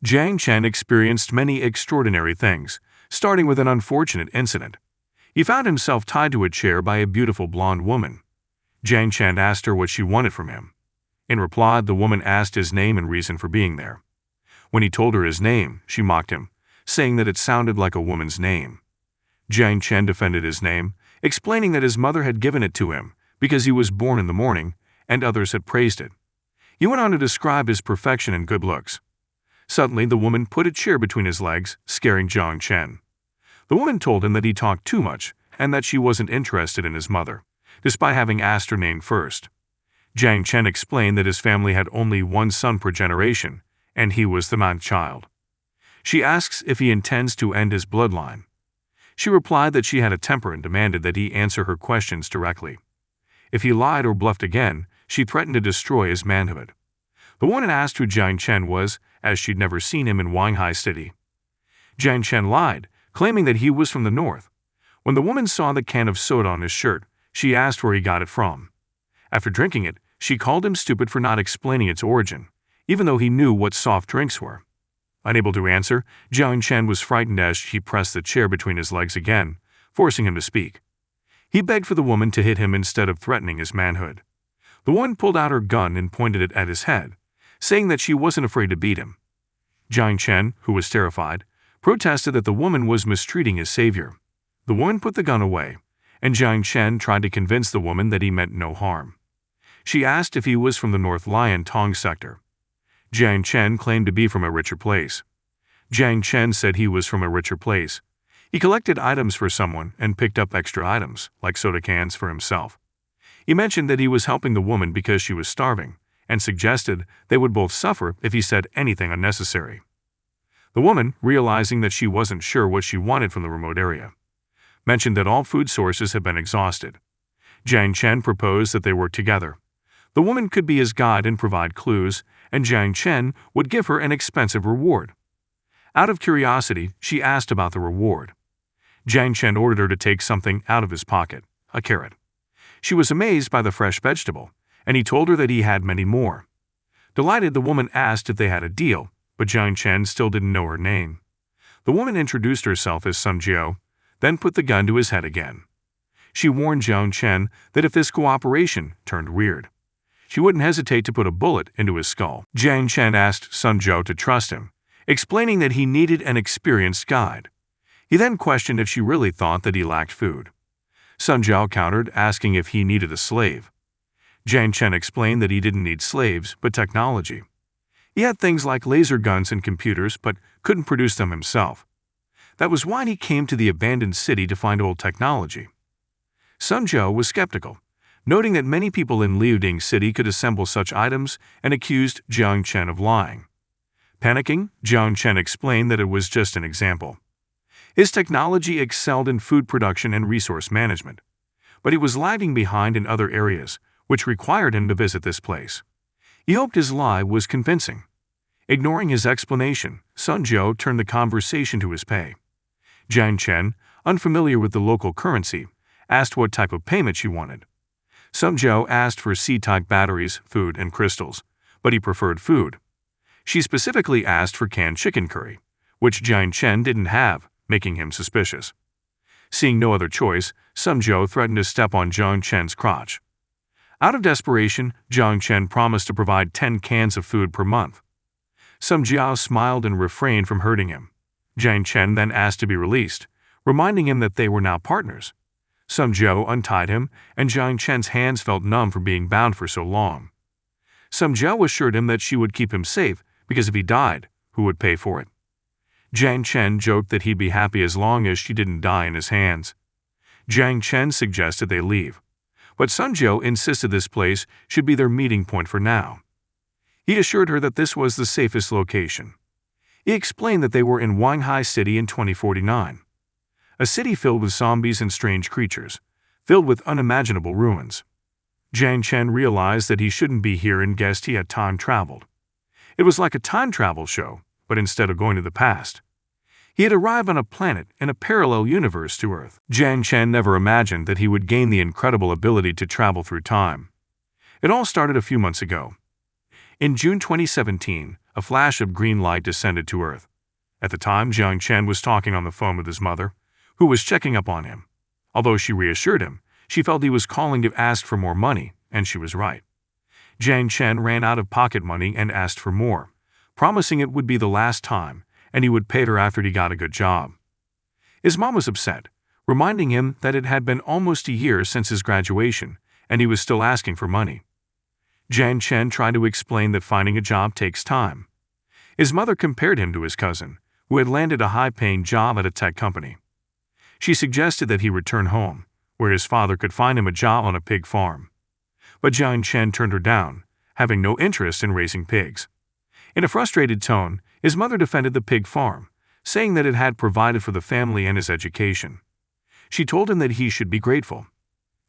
Jiang Chen experienced many extraordinary things, starting with an unfortunate incident. He found himself tied to a chair by a beautiful blonde woman. Jiang Chen asked her what she wanted from him. In reply, the woman asked his name and reason for being there. When he told her his name, she mocked him, saying that it sounded like a woman's name. Jiang Chen defended his name, explaining that his mother had given it to him because he was born in the morning, and others had praised it. He went on to describe his perfection and good looks. Suddenly, the woman put a chair between his legs, scaring Jiang Chen. The woman told him that he talked too much and that she wasn't interested in his mother, despite having asked her name first. Jiang Chen explained that his family had only one son per generation, and he was the ninth child. She asks if he intends to end his bloodline. She replied that she had a temper and demanded that he answer her questions directly. If he lied or bluffed again, she threatened to destroy his manhood. The woman asked who Jiang Chen was, as she'd never seen him in Wanghai City. Jiang Chen lied, claiming that he was from the north. When the woman saw the can of soda on his shirt, she asked where he got it from. After drinking it, she called him stupid for not explaining its origin, even though he knew what soft drinks were. Unable to answer, Jiang Chen was frightened as she pressed the chair between his legs again, forcing him to speak. He begged for the woman to hit him instead of threatening his manhood. The woman pulled out her gun and pointed it at his head, saying that she wasn't afraid to beat him. Jiang Chen, who was terrified, protested that the woman was mistreating his savior. The woman put the gun away, and Jiang Chen tried to convince the woman that he meant no harm. She asked if he was from the North Lion Tong sector. Jiang Chen claimed to be from a richer place. Jiang Chen said he was from a richer place. He collected items for someone and picked up extra items, like soda cans, for himself. He mentioned that he was helping the woman because she was starving, and suggested they would both suffer if he said anything unnecessary. The woman, realizing that she wasn't sure what she wanted from the remote area, mentioned that all food sources had been exhausted. Jiang Chen proposed that they work together. The woman could be his guide and provide clues, and Jiang Chen would give her an expensive reward. Out of curiosity, she asked about the reward. Jiang Chen ordered her to take something out of his pocket, a carrot. She was amazed by the fresh vegetable, and he told her that he had many more. Delighted, the woman asked if they had a deal, but Jiang Chen still didn't know her name. The woman introduced herself as Sun Jiao, then put the gun to his head again. She warned Jiang Chen that if this cooperation turned weird, she wouldn't hesitate to put a bullet into his skull. Jiang Chen asked Sun Jiao to trust him, explaining that he needed an experienced guide. He then questioned if she really thought that he lacked food. Sun Jiao countered, asking if he needed a slave. Jiang Chen explained that he didn't need slaves, but technology. He had things like laser guns and computers, but couldn't produce them himself. That was why he came to the abandoned city to find old technology. Sun Jiao was skeptical, noting that many people in Liuding City could assemble such items, and accused Jiang Chen of lying. Panicking, Jiang Chen explained that it was just an example. His technology excelled in food production and resource management, but he was lagging behind in other areas, which required him to visit this place. He hoped his lie was convincing. Ignoring his explanation, Sun Jiao turned the conversation to his pay. Jiang Chen, unfamiliar with the local currency, asked what type of payment she wanted. Sun Jiao asked for C-type batteries, food, and crystals, but he preferred food. She specifically asked for canned chicken curry, which Jiang Chen didn't have, making him suspicious. Seeing no other choice, Sun Jiao threatened to step on Jiang Chen's crotch. Out of desperation, Jiang Chen promised to provide 10 cans of food per month. Sun Jiao smiled and refrained from hurting him. Jiang Chen then asked to be released, reminding him that they were now partners. Sun Jiao untied him, and Jiang Chen's hands felt numb from being bound for so long. Sun Jiao assured him that she would keep him safe because if he died, who would pay for it? Jiang Chen joked that he'd be happy as long as she didn't die in his hands. Jiang Chen suggested they leave, but Sun Jiao insisted this place should be their meeting point for now. He assured her that this was the safest location. He explained that they were in Wanghai City in 2049, a city filled with zombies and strange creatures, filled with unimaginable ruins. Jiang Chen realized that he shouldn't be here and guessed he had time traveled. It was like a time travel show, but instead of going to the past, he had arrived on a planet in a parallel universe to Earth. Jiang Chen never imagined that he would gain the incredible ability to travel through time. It all started a few months ago. In June 2017, a flash of green light descended to earth. At the time, Jiang Chen was talking on the phone with his mother, who was checking up on him. Although she reassured him, she felt he was calling to ask for more money, and she was right. Jiang Chen ran out of pocket money and asked for more, promising it would be the last time, and he would pay her after he got a good job. His mom was upset, reminding him that it had been almost a year since his graduation, and he was still asking for money. Jiang Chen tried to explain that finding a job takes time. His mother compared him to his cousin, who had landed a high-paying job at a tech company. She suggested that he return home, where his father could find him a job on a pig farm. But Jiang Chen turned her down, having no interest in raising pigs. In a frustrated tone, his mother defended the pig farm, saying that it had provided for the family and his education. She told him that he should be grateful.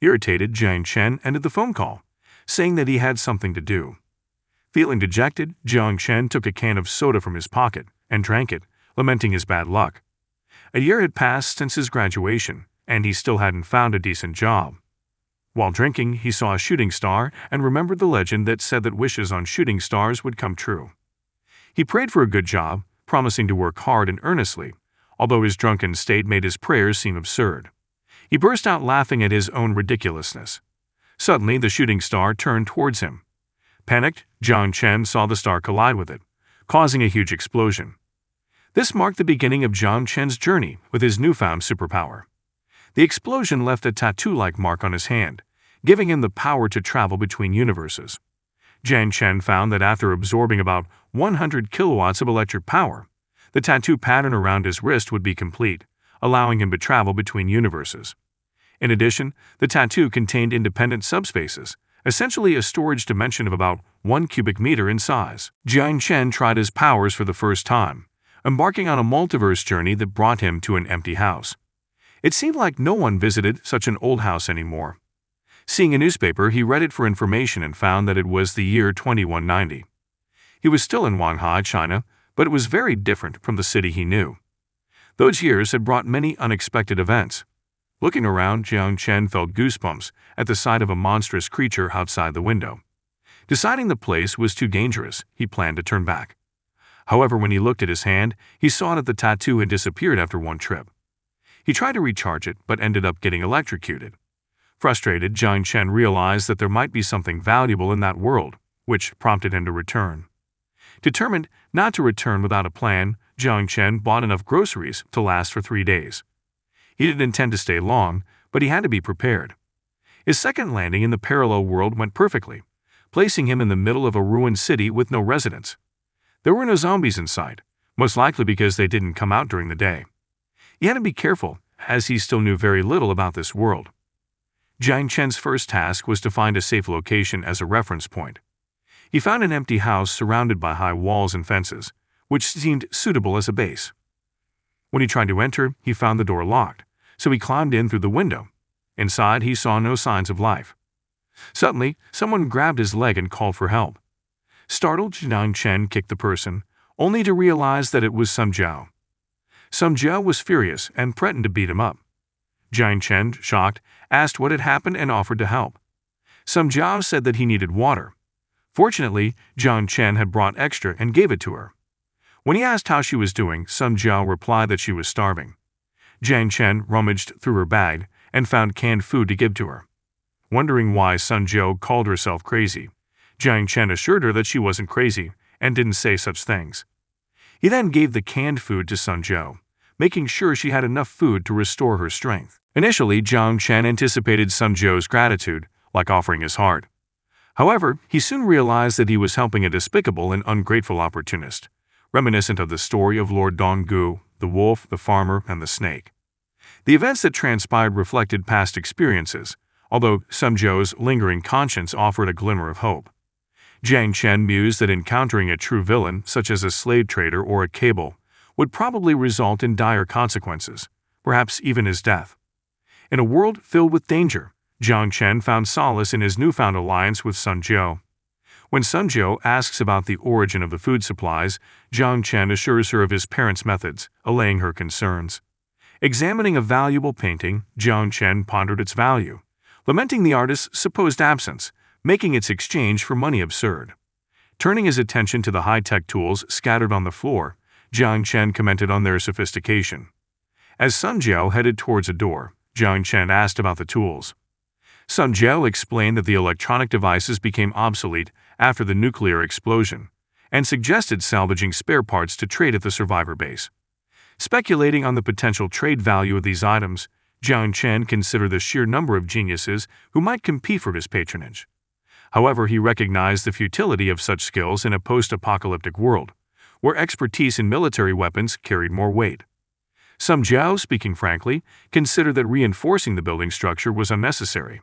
Irritated, Jiang Chen ended the phone call, saying that he had something to do. Feeling dejected, Jiang Chen took a can of soda from his pocket and drank it, lamenting his bad luck. A year had passed since his graduation, and he still hadn't found a decent job. While drinking, he saw a shooting star and remembered the legend that said that wishes on shooting stars would come true. He prayed for a good job, promising to work hard and earnestly, although his drunken state made his prayers seem absurd. He burst out laughing at his own ridiculousness. Suddenly, the shooting star turned towards him. Panicked, Jiang Chen saw the star collide with it, causing a huge explosion. This marked the beginning of Jiang Chen's journey with his newfound superpower. The explosion left a tattoo-like mark on his hand, giving him the power to travel between universes. Jiang Chen found that after absorbing about 100 kilowatts of electric power, the tattoo pattern around his wrist would be complete, allowing him to travel between universes. In addition, the tattoo contained independent subspaces, essentially a storage dimension of about 1 cubic meter in size. Jiang Chen tried his powers for the first time, embarking on a multiverse journey that brought him to an empty house. It seemed like no one visited such an old house anymore. Seeing a newspaper, he read it for information and found that it was the year 2190. He was still in Manhwa, China, but it was very different from the city he knew. Those years had brought many unexpected events. Looking around, Jiang Chen felt goosebumps at the sight of a monstrous creature outside the window. Deciding the place was too dangerous, he planned to turn back. However, when he looked at his hand, he saw that the tattoo had disappeared after one trip. He tried to recharge it, but ended up getting electrocuted. Frustrated, Jiang Chen realized that there might be something valuable in that world, which prompted him to return. Determined not to return without a plan, Jiang Chen bought enough groceries to last for 3 days. He didn't intend to stay long, but he had to be prepared. His second landing in the parallel world went perfectly, placing him in the middle of a ruined city with no residents. There were no zombies in sight, most likely because they didn't come out during the day. He had to be careful, as he still knew very little about this world. Jiang Chen's first task was to find a safe location as a reference point. He found an empty house surrounded by high walls and fences, which seemed suitable as a base. When he tried to enter, he found the door locked, so he climbed in through the window. Inside, he saw no signs of life. Suddenly, someone grabbed his leg and called for help. Startled, Jiang Chen kicked the person, only to realize that it was Sung Jiao. Sung Jiao was furious and threatened to beat him up. Jiang Chen, shocked, asked what had happened and offered to help. Sung Jiao said that he needed water. Fortunately, Jiang Chen had brought extra and gave it to her. When he asked how she was doing, Sung Jiao replied that she was starving. Jiang Chen rummaged through her bag and found canned food to give to her. Wondering why Sung Jiao called herself crazy, Jiang Chen assured her that she wasn't crazy and didn't say such things. He then gave the canned food to Sung Jiao, making sure she had enough food to restore her strength. Initially, Jiang Chen anticipated Sung Jiao's gratitude, like offering his heart. However, he soon realized that he was helping a despicable and ungrateful opportunist, reminiscent of the story of Lord Donggu, the wolf, the farmer, and the snake. The events that transpired reflected past experiences, although Sung Jiao's lingering conscience offered a glimmer of hope. Jiang Chen mused that encountering a true villain, such as a slave trader or a cable, would probably result in dire consequences, perhaps even his death. In a world filled with danger, Jiang Chen found solace in his newfound alliance with Sung Jiao. When Sung Jiao asks about the origin of the food supplies, Jiang Chen assures her of his parents' methods, allaying her concerns. Examining a valuable painting, Jiang Chen pondered its value, lamenting the artist's supposed absence, making its exchange for money absurd. Turning his attention to the high-tech tools scattered on the floor, Jiang Chen commented on their sophistication. As Sun Jiao headed towards a door, Jiang Chen asked about the tools. Sun Jiao explained that the electronic devices became obsolete after the nuclear explosion, and suggested salvaging spare parts to trade at the survivor base. Speculating on the potential trade value of these items, Jiang Chen considered the sheer number of geniuses who might compete for his patronage. However, he recognized the futility of such skills in a post-apocalyptic world, where expertise in military weapons carried more weight. Sun Jiao, speaking frankly, considered that reinforcing the building structure was unnecessary,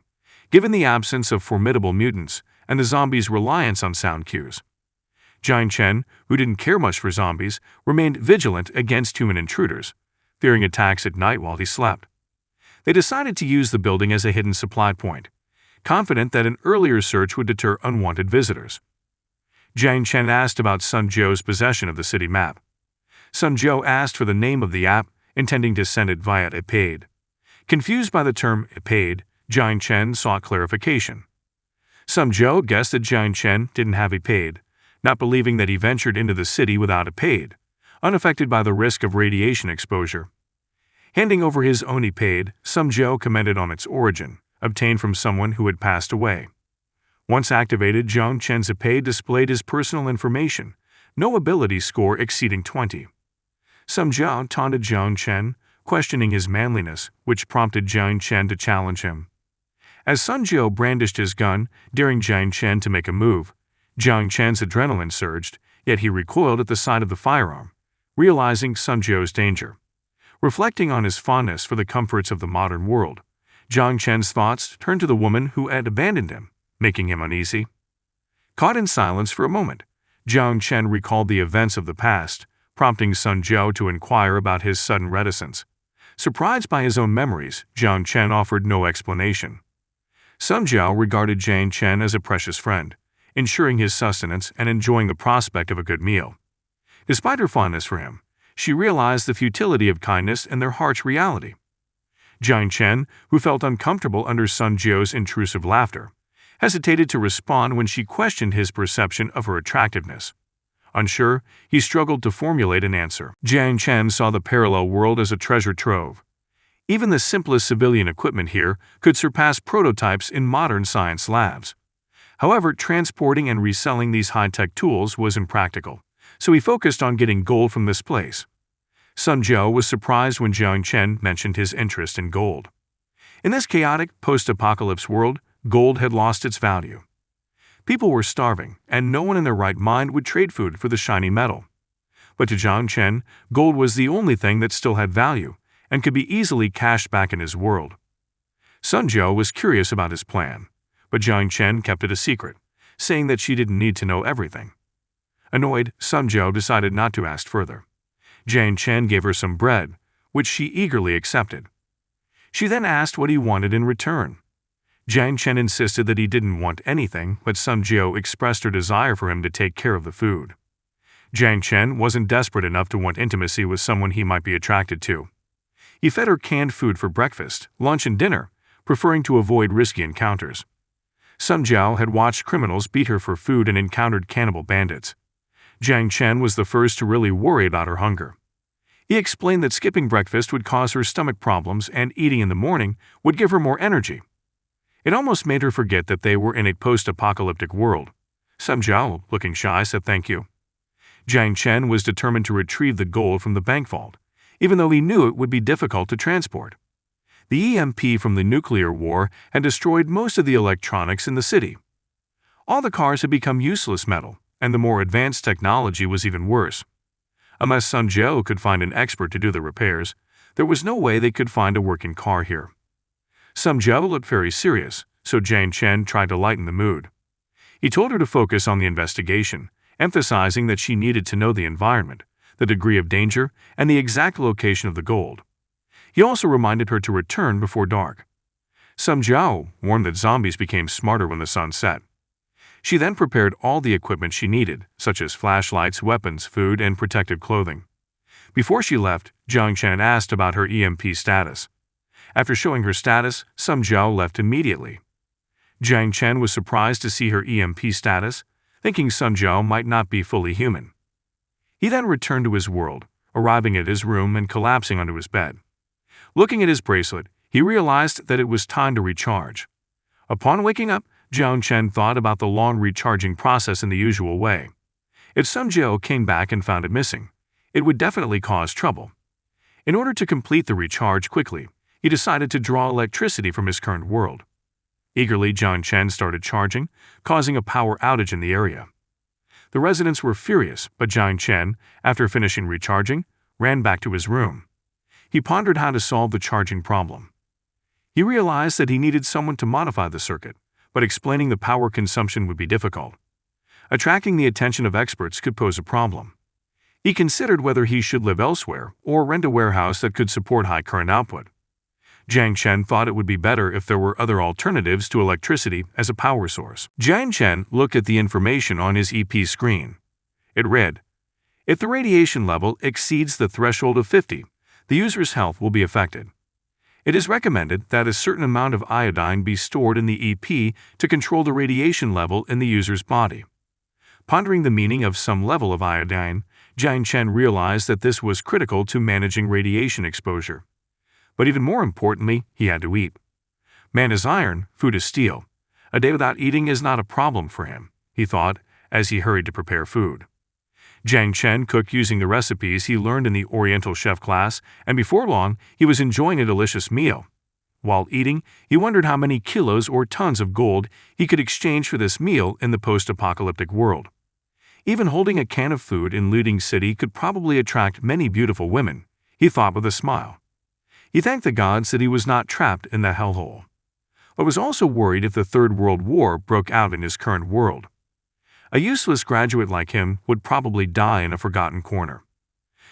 given the absence of formidable mutants and the zombies' reliance on sound cues. Jiang Chen, who didn't care much for zombies, remained vigilant against human intruders, fearing attacks at night while he slept. They decided to use the building as a hidden supply point, confident that an earlier search would deter unwanted visitors. Jiang Chen asked about Sun Jiao's possession of the city map. Sun Jiao asked for the name of the app, intending to send it via anicapped. Confused by the term anicapped, Jiang Chen sought clarification. Sun Jiao guessed that Jiang Chen didn't have anicapped, not believing that he ventured into the city without anicapped, unaffected by the risk of radiation exposure. Handing over his own anicapped, Sun Jiao commented on its origin, obtained from someone who had passed away. Once activated, Jiang Chen's anicapped displayed his personal information, no ability score exceeding 20. Sun Jiao taunted Jiang Chen, questioning his manliness, which prompted Jiang Chen to challenge him. As Sun Jiao brandished his gun, daring Jiang Chen to make a move, Jiang Chen's adrenaline surged, yet he recoiled at the sight of the firearm, realizing Sun Jiao's danger. Reflecting on his fondness for the comforts of the modern world, Jiang Chen's thoughts turned to the woman who had abandoned him, making him uneasy. Caught in silence for a moment, Jiang Chen recalled the events of the past, prompting Sun Jiao to inquire about his sudden reticence. Surprised by his own memories, Jiang Chen offered no explanation. Sun Jiao regarded Jiang Chen as a precious friend, ensuring his sustenance and enjoying the prospect of a good meal. Despite her fondness for him, she realized the futility of kindness and their harsh reality. Jiang Chen, who felt uncomfortable under Sun Jiao's intrusive laughter, hesitated to respond when she questioned his perception of her attractiveness. Unsure, he struggled to formulate an answer. Jiang Chen saw the parallel world as a treasure trove. Even the simplest civilian equipment here could surpass prototypes in modern science labs. However, transporting and reselling these high-tech tools was impractical, so he focused on getting gold from this place. Sun Jiao was surprised when Jiang Chen mentioned his interest in gold. In this chaotic, post-apocalypse world, gold had lost its value. People were starving, and no one in their right mind would trade food for the shiny metal. But to Jiang Chen, gold was the only thing that still had value, and could be easily cashed back in his world. Sun Jiao was curious about his plan, but Jiang Chen kept it a secret, saying that she didn't need to know everything. Annoyed, Sun Jiao decided not to ask further. Jiang Chen gave her some bread, which she eagerly accepted. She then asked what he wanted in return. Jiang Chen insisted that he didn't want anything, but Sun Jiao expressed her desire for him to take care of the food. Jiang Chen wasn't desperate enough to want intimacy with someone he might be attracted to. He fed her canned food for breakfast, lunch, and dinner, preferring to avoid risky encounters. Sun Jiao had watched criminals beat her for food and encountered cannibal bandits. Jiang Chen was the first to really worry about her hunger. He explained that skipping breakfast would cause her stomach problems and eating in the morning would give her more energy. It almost made her forget that they were in a post-apocalyptic world. Sun Jiao, looking shy, said thank you. Jiang Chen was determined to retrieve the gold from the bank vault, even though he knew it would be difficult to transport. The EMP from the nuclear war had destroyed most of the electronics in the city. All the cars had become useless metal, and the more advanced technology was even worse. Unless Sun Jiao could find an expert to do the repairs, there was no way they could find a working car here. Sun Jiao looked very serious, so Jiang Chen tried to lighten the mood. He told her to focus on the investigation, emphasizing that she needed to know the environment, the degree of danger, and the exact location of the gold. He also reminded her to return before dark. Sun Jiao warned that zombies became smarter when the sun set. She then prepared all the equipment she needed, such as flashlights, weapons, food, and protective clothing. Before she left, Jiang Chen asked about her EMP status. After showing her status, Sun Jiao left immediately. Jiang Chen was surprised to see her EMP status, thinking Sun Jiao might not be fully human. He then returned to his world, arriving at his room and collapsing onto his bed. Looking at his bracelet, he realized that it was time to recharge. Upon waking up, Jiang Chen thought about the long recharging process in the usual way. If Sun Jiao came back and found it missing, it would definitely cause trouble. In order to complete the recharge quickly, he decided to draw electricity from his current world. Eagerly, Jiang Chen started charging, causing a power outage in the area. The residents were furious, but Jiang Chen, after finishing recharging, ran back to his room. He pondered how to solve the charging problem. He realized that he needed someone to modify the circuit, but explaining the power consumption would be difficult. Attracting the attention of experts could pose a problem. He considered whether he should live elsewhere or rent a warehouse that could support high current output. Jiang Chen thought it would be better if there were other alternatives to electricity as a power source. Jiang Chen looked at the information on his EP screen. It read, "If the radiation level exceeds the threshold of 50, the user's health will be affected. It is recommended that a certain amount of iodine be stored in the EP to control the radiation level in the user's body." Pondering the meaning of some level of iodine, Jiang Chen realized that this was critical to managing radiation exposure. But even more importantly, he had to eat. Man is iron, food is steel. A day without eating is not a problem for him, he thought, as he hurried to prepare food. Jiang Chen cooked using the recipes he learned in the Oriental chef class, and before long, he was enjoying a delicious meal. While eating, he wondered how many kilos or tons of gold he could exchange for this meal in the post-apocalyptic world. Even holding a can of food in looting city could probably attract many beautiful women, he thought with a smile. He thanked the gods that he was not trapped in the hellhole, but was also worried if the Third World War broke out in his current world. A useless graduate like him would probably die in a forgotten corner.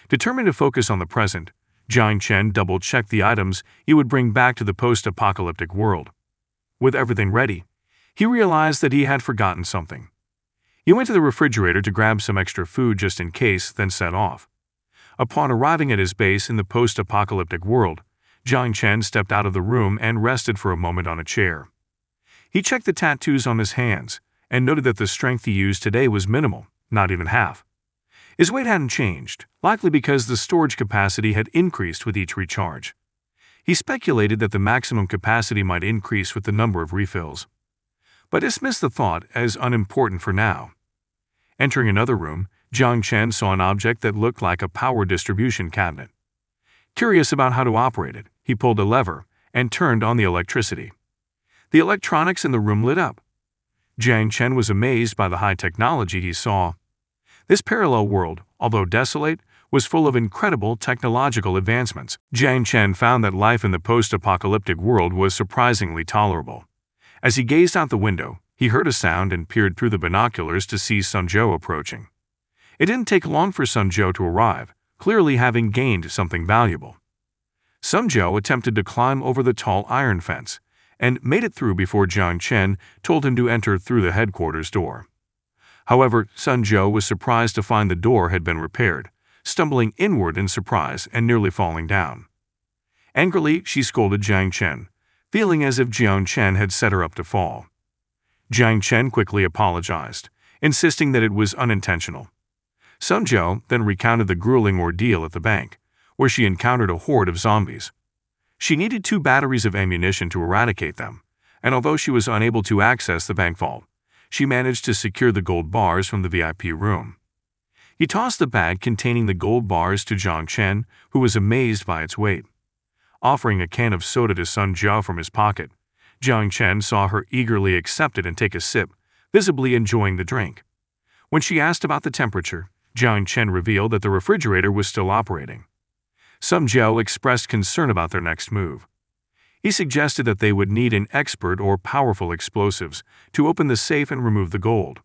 Determined to focus on the present, Jiang Chen double-checked the items he would bring back to the post-apocalyptic world. With everything ready, he realized that he had forgotten something. He went to the refrigerator to grab some extra food just in case, then set off. Upon arriving at his base in the post-apocalyptic world, Jiang Chen stepped out of the room and rested for a moment on a chair. He checked the tattoos on his hands and noted that the strength he used today was minimal, not even half. His weight hadn't changed, likely because the storage capacity had increased with each recharge. He speculated that the maximum capacity might increase with the number of refills, but dismissed the thought as unimportant for now. Entering another room, Jiang Chen saw an object that looked like a power distribution cabinet. Curious about how to operate it, he pulled a lever and turned on the electricity. The electronics in the room lit up. Jiang Chen was amazed by the high technology he saw. This parallel world, although desolate, was full of incredible technological advancements. Jiang Chen found that life in the post-apocalyptic world was surprisingly tolerable. As he gazed out the window, he heard a sound and peered through the binoculars to see Sun Jiao approaching. It didn't take long for Sun Jiao to arrive, clearly having gained something valuable. Sun Jiao attempted to climb over the tall iron fence and made it through before Jiang Chen told him to enter through the headquarters door. However, Sun Jiao was surprised to find the door had been repaired, stumbling inward in surprise and nearly falling down. Angrily, she scolded Jiang Chen, feeling as if Jiang Chen had set her up to fall. Jiang Chen quickly apologized, insisting that it was unintentional. Sun Jiao then recounted the grueling ordeal at the bank, where she encountered a horde of zombies. She needed 2 batteries of ammunition to eradicate them, and although she was unable to access the bank vault, she managed to secure the gold bars from the VIP room. He tossed the bag containing the gold bars to Jiang Chen, who was amazed by its weight. Offering a can of soda to Sun Jiao from his pocket, Jiang Chen saw her eagerly accept it and take a sip, visibly enjoying the drink. When she asked about the temperature, Jiang Chen revealed that the refrigerator was still operating. Sun Jiao expressed concern about their next move. He suggested that they would need an expert or powerful explosives to open the safe and remove the gold.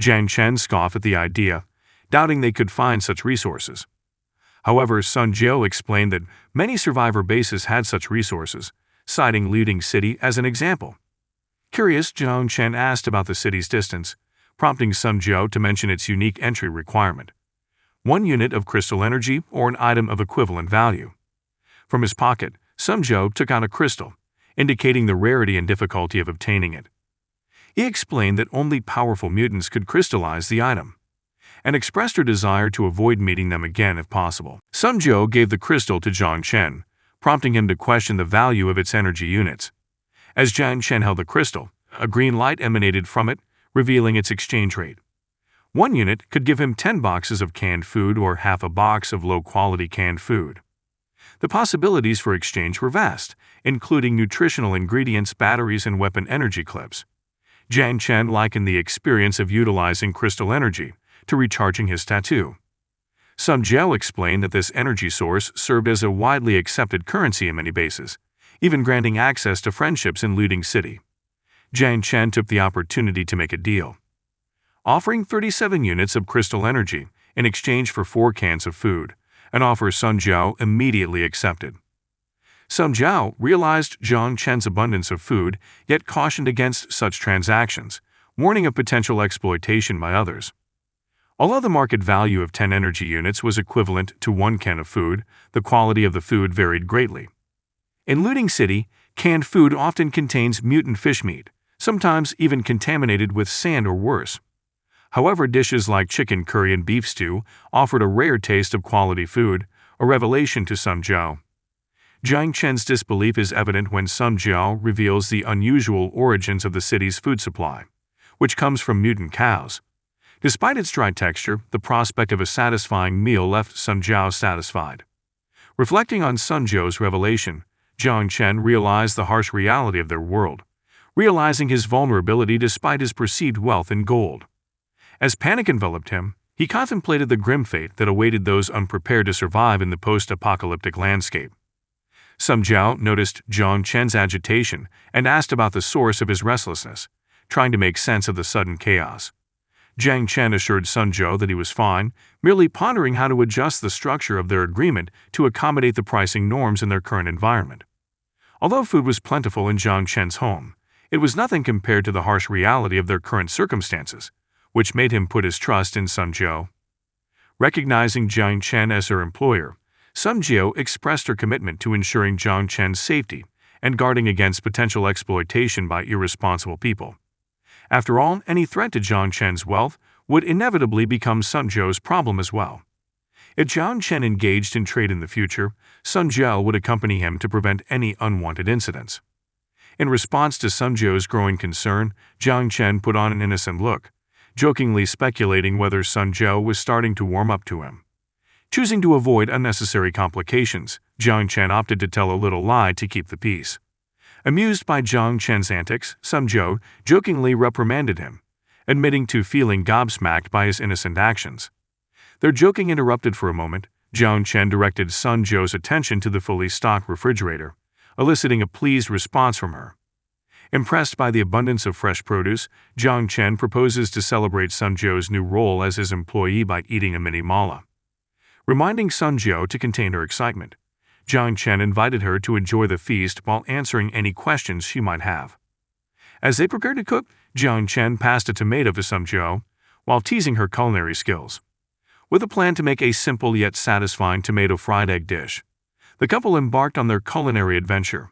Jiang Chen scoffed at the idea, doubting they could find such resources. However, Sun Jiao explained that many survivor bases had such resources, citing looting city as an example. Curious, Jiang Chen asked about the city's distance, prompting Sun Jiao to mention its unique entry requirement: 1 unit of crystal energy or an item of equivalent value. From his pocket, Sun Jiao took out a crystal, indicating the rarity and difficulty of obtaining it. He explained that only powerful mutants could crystallize the item, and expressed her desire to avoid meeting them again if possible. Sun Jiao gave the crystal to Jiang Chen, prompting him to question the value of its energy units. As Jiang Chen held the crystal, a green light emanated from it, revealing its exchange rate. 1 unit could give him 10 boxes of canned food or half a box of low-quality canned food. The possibilities for exchange were vast, including nutritional ingredients, batteries, and weapon energy clips. Jiang Chen likened the experience of utilizing crystal energy to recharging his tattoo. Sun Jiao explained that this energy source served as a widely accepted currency in many bases, even granting access to friendships in looting city. Jiang Chen took the opportunity to make a deal, offering 37 units of crystal energy in exchange for 4 cans of food, an offer Sun Jiao immediately accepted. Sun Jiao realized Jiang Chen's abundance of food, yet cautioned against such transactions, warning of potential exploitation by others. Although the market value of 10 energy units was equivalent to 1 can of food, the quality of the food varied greatly. In looting city, canned food often contains mutant fish meat, sometimes even contaminated with sand or worse. However, dishes like chicken curry and beef stew offered a rare taste of quality food, a revelation to Sun Jiao. Jiang Chen's disbelief is evident when Sun Jiao reveals the unusual origins of the city's food supply, which comes from mutant cows. Despite its dry texture, the prospect of a satisfying meal left Sun Jiao satisfied. Reflecting on Sun Jiao's revelation, Jiang Chen realized the harsh reality of their world, realizing his vulnerability despite his perceived wealth and gold. As panic enveloped him, he contemplated the grim fate that awaited those unprepared to survive in the post-apocalyptic landscape. Sun Jiao noticed Jiang Chen's agitation and asked about the source of his restlessness, trying to make sense of the sudden chaos. Jiang Chen assured Sun Jiao that he was fine, merely pondering how to adjust the structure of their agreement to accommodate the pricing norms in their current environment. Although food was plentiful in Jiang Chen's home, it was nothing compared to the harsh reality of their current circumstances, which made him put his trust in Sun Jiao. Recognizing Jiang Chen as her employer, Sun Jiao expressed her commitment to ensuring Jiang Chen's safety and guarding against potential exploitation by irresponsible people. After all, any threat to Jiang Chen's wealth would inevitably become Sun Jiao's problem as well. If Jiang Chen engaged in trade in the future, Sun Jiao would accompany him to prevent any unwanted incidents. In response to Sun Jiao's growing concern, Jiang Chen put on an innocent look, jokingly speculating whether Sun Jiao was starting to warm up to him. Choosing to avoid unnecessary complications, Jiang Chen opted to tell a little lie to keep the peace. Amused by Jiang Chen's antics, Sun Jiao jokingly reprimanded him, admitting to feeling gobsmacked by his innocent actions. Their joking interrupted for a moment, Jiang Chen directed Sun Jiao's attention to the fully stocked refrigerator, eliciting a pleased response from her. Impressed by the abundance of fresh produce, Jiang Chen proposes to celebrate Sun Jiao's new role as his employee by eating a mini mala. Reminding Sun Jiao to contain her excitement, Jiang Chen invited her to enjoy the feast while answering any questions she might have. As they prepared to cook, Jiang Chen passed a tomato to Sun Jiao, while teasing her culinary skills. With a plan to make a simple yet satisfying tomato fried egg dish, the couple embarked on their culinary adventure,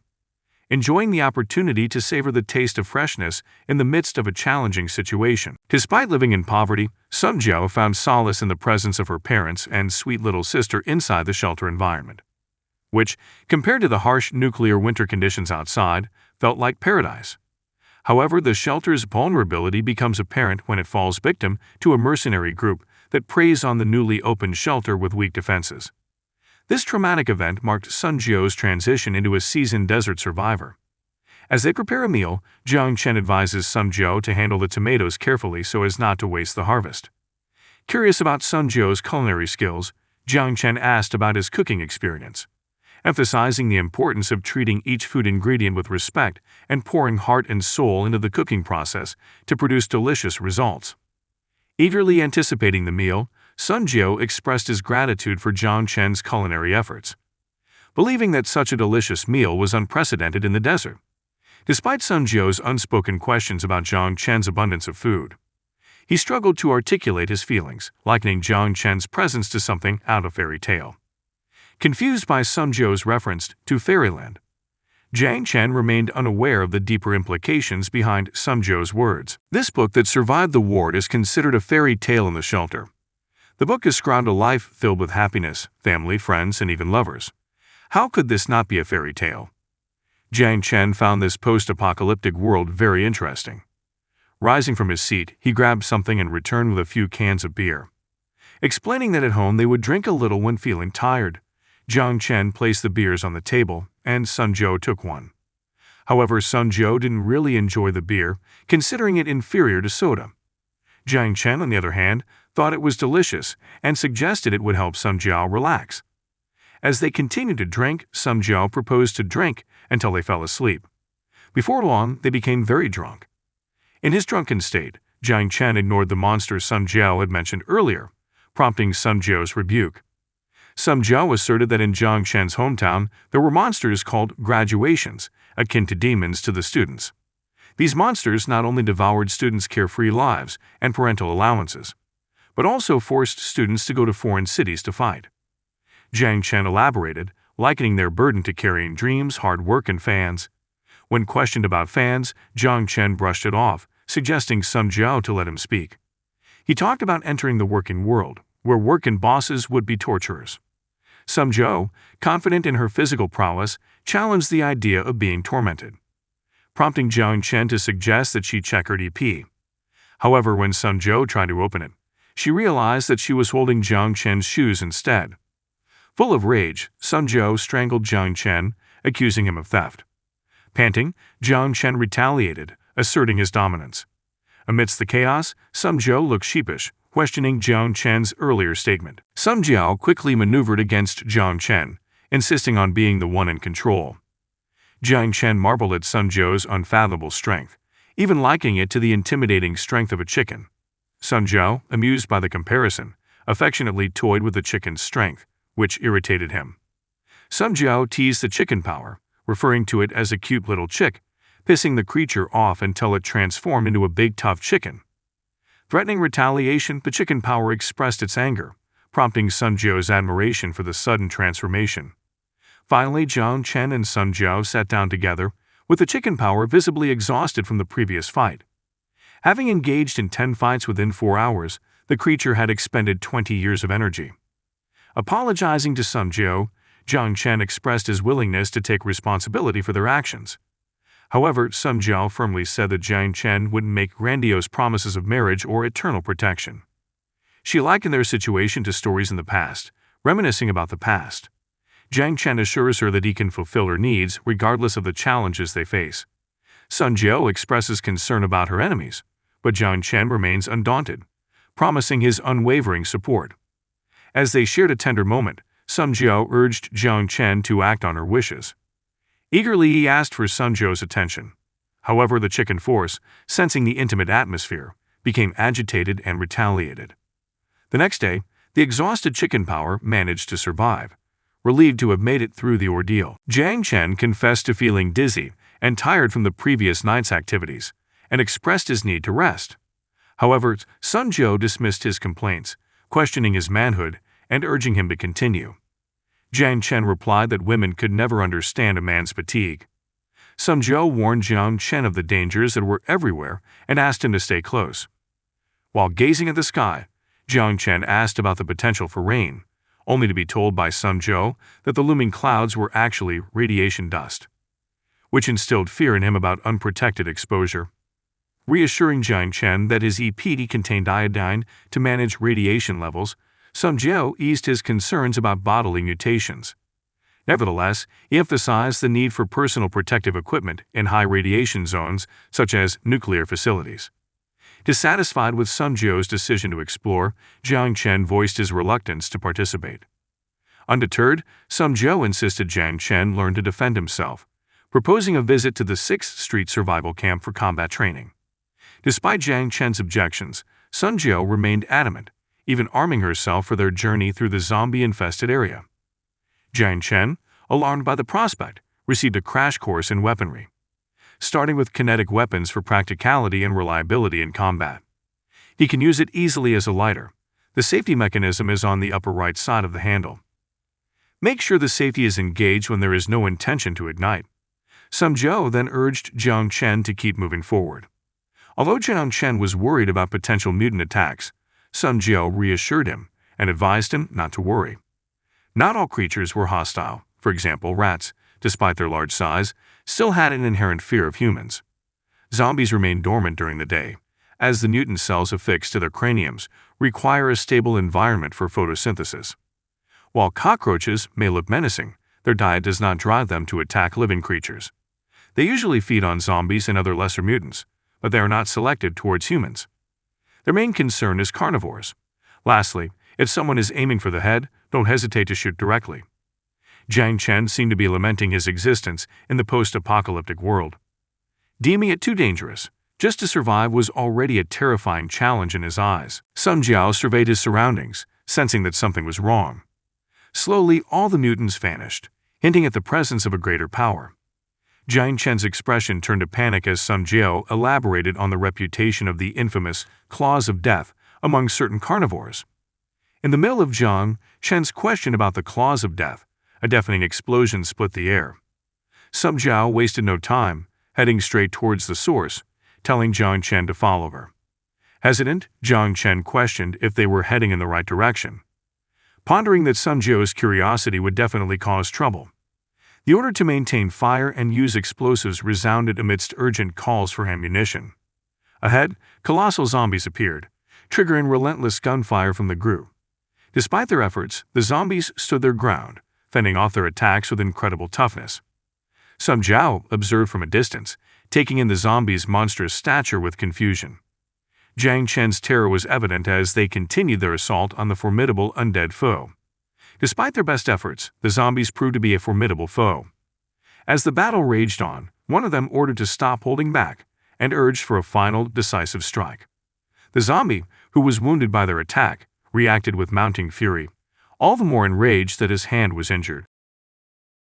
enjoying the opportunity to savor the taste of freshness in the midst of a challenging situation. Despite living in poverty, Sun Jiao found solace in the presence of her parents and sweet little sister inside the shelter environment, which, compared to the harsh nuclear winter conditions outside, felt like paradise. However, the shelter's vulnerability becomes apparent when it falls victim to a mercenary group that preys on the newly opened shelter with weak defenses. This traumatic event marked Sun Jiao's transition into a seasoned desert survivor. As they prepare a meal, Jiang Chen advises Sun Jiao to handle the tomatoes carefully so as not to waste the harvest. Curious about Sun Jiao's culinary skills, Jiang Chen asked about his cooking experience, emphasizing the importance of treating each food ingredient with respect and pouring heart and soul into the cooking process to produce delicious results. Eagerly anticipating the meal, Sun Jiao expressed his gratitude for Jiang Chen's culinary efforts, believing that such a delicious meal was unprecedented in the desert. Despite Sun Jiao's unspoken questions about Jiang Chen's abundance of food, he struggled to articulate his feelings, likening Jiang Chen's presence to something out of fairy tale. Confused by Sun Jiao's reference to fairyland, Jiang Chen remained unaware of the deeper implications behind Sun Zhou's words. This book that survived the war is considered a fairy tale in the shelter. The book described a life filled with happiness, family, friends, and even lovers. How could this not be a fairy tale? Jiang Chen found this post-apocalyptic world very interesting. Rising from his seat, he grabbed something and returned with a few cans of beer. Explaining that at home they would drink a little when feeling tired, Jiang Chen placed the beers on the table, and Sun Zhou took one. However, Sun Zhou didn't really enjoy the beer, considering it inferior to soda. Jiang Chen, on the other hand, thought it was delicious and suggested it would help Sun Zhou relax. As they continued to drink, Sun Zhou proposed to drink until they fell asleep. Before long, they became very drunk. In his drunken state, Jiang Chen ignored the monster Sun Zhou had mentioned earlier, prompting Sun Zhou's rebuke. Sun Zhou asserted that in Jiang Chen's hometown, there were monsters called graduations, akin to demons to the students. These monsters not only devoured students' carefree lives and parental allowances, but also forced students to go to foreign cities to fight. Jiang Chen elaborated, likening their burden to carrying dreams, hard work, and fans. When questioned about fans, Jiang Chen brushed it off, suggesting Sun Zhou to let him speak. He talked about entering the working world, where work and bosses would be torturers. Sun Zhou, confident in her physical prowess, challenged the idea of being tormented, prompting Jiang Chen to suggest that she check her DP. However, when Sun Zhou tried to open it, she realized that she was holding Jiang Chen's shoes instead. Full of rage, Sun Zhou strangled Jiang Chen, accusing him of theft. Panting, Jiang Chen retaliated, asserting his dominance. Amidst the chaos, Sun Zhou looked sheepish, questioning Jiang Chen's earlier statement. Sun Zhou quickly maneuvered against Jiang Chen, insisting on being the one in control. Jiang Chen marveled at Sun Zhou's unfathomable strength, even likening it to the intimidating strength of a chicken. Sun Zhou, amused by the comparison, affectionately toyed with the chicken's strength, which irritated him. Sun Zhou teased the chicken power, referring to it as a cute little chick, pissing the creature off until it transformed into a big tough chicken. Threatening retaliation, the chicken power expressed its anger, prompting Sun Zhou's admiration for the sudden transformation. Finally, Jiang Chen and Sun Zhou sat down together, with the chicken power visibly exhausted from the previous fight. Having engaged in 10 fights within 4 hours, the creature had expended 20 years of energy. Apologizing to Sun Zhou, Jiang Chen expressed his willingness to take responsibility for their actions. However, Sun Zhou firmly said that Jiang Chen wouldn't make grandiose promises of marriage or eternal protection. She likened their situation to stories in the past, reminiscing about the past. Jiang Chen assures her that he can fulfill her needs regardless of the challenges they face. Sun Zhou expresses concern about her enemies, but Jiang Chen remains undaunted, promising his unwavering support. As they shared a tender moment, Sun Zhou urged Jiang Chen to act on her wishes. Eagerly, he asked for Sun Zhou's attention. However, the chicken force, sensing the intimate atmosphere, became agitated and retaliated. The next day, the exhausted chicken power managed to survive, relieved to have made it through the ordeal. Jiang Chen confessed to feeling dizzy and tired from the previous night's activities, and expressed his need to rest. However, Sun Zhou dismissed his complaints, questioning his manhood and urging him to continue. Jiang Chen replied that women could never understand a man's fatigue. Sun Zhou warned Jiang Chen of the dangers that were everywhere and asked him to stay close. While gazing at the sky, Jiang Chen asked about the potential for rain, only to be told by Sun Zhou that the looming clouds were actually radiation dust, which instilled fear in him about unprotected exposure. Reassuring Jiang Chen that his EPD contained iodine to manage radiation levels, Sun Zhou eased his concerns about bodily mutations. Nevertheless, he emphasized the need for personal protective equipment in high radiation zones, such as nuclear facilities. Dissatisfied with Sun Zhou's decision to explore, Jiang Chen voiced his reluctance to participate. Undeterred, Sun Zhou insisted Jiang Chen learn to defend himself, proposing a visit to the 6th Street Survival Camp for combat training. Despite Jiang Chen's objections, Sun Zhou remained adamant, even arming herself for their journey through the zombie-infested area. Jiang Chen, alarmed by the prospect, received a crash course in weaponry, starting with kinetic weapons for practicality and reliability in combat. He can use it easily as a lighter. The safety mechanism is on the upper right side of the handle. Make sure the safety is engaged when there is no intention to ignite. Sung Jiao then urged Jiang Chen to keep moving forward. Although Jiang Chen was worried about potential mutant attacks, Sung Jiao reassured him and advised him not to worry. Not all creatures were hostile. For example, rats, despite their large size, still had an inherent fear of humans. Zombies remain dormant during the day, as the mutant cells affixed to their craniums require a stable environment for photosynthesis. While cockroaches may look menacing, their diet does not drive them to attack living creatures. They usually feed on zombies and other lesser mutants, but they are not selected towards humans. Their main concern is carnivores. Lastly, if someone is aiming for the head, don't hesitate to shoot directly. Jiang Chen seemed to be lamenting his existence in the post-apocalyptic world. Deeming it too dangerous, just to survive was already a terrifying challenge in his eyes. Sung Jiao surveyed his surroundings, sensing that something was wrong. Slowly, all the mutants vanished, hinting at the presence of a greater power. Jiang Chen's expression turned to panic as Sung Jiao elaborated on the reputation of the infamous claws of death among certain carnivores. In the middle of Jiang Chen's question about the claws of death, a deafening explosion split the air. Sung Jiao wasted no time, heading straight towards the source, telling Jiang Chen to follow her. Hesitant, Jiang Chen questioned if they were heading in the right direction, pondering that Sung Jiao's curiosity would definitely cause trouble. The order to maintain fire and use explosives resounded amidst urgent calls for ammunition. Ahead, colossal zombies appeared, triggering relentless gunfire from the group. Despite their efforts, the zombies stood their ground, fending off their attacks with incredible toughness. Sung Jiao observed from a distance, taking in the zombies' monstrous stature with confusion. Jiang Chen's terror was evident as they continued their assault on the formidable undead foe. Despite their best efforts, the zombies proved to be a formidable foe. As the battle raged on, one of them ordered to stop holding back and urged for a final, decisive strike. The zombie, who was wounded by their attack, reacted with mounting fury, all the more enraged that his hand was injured.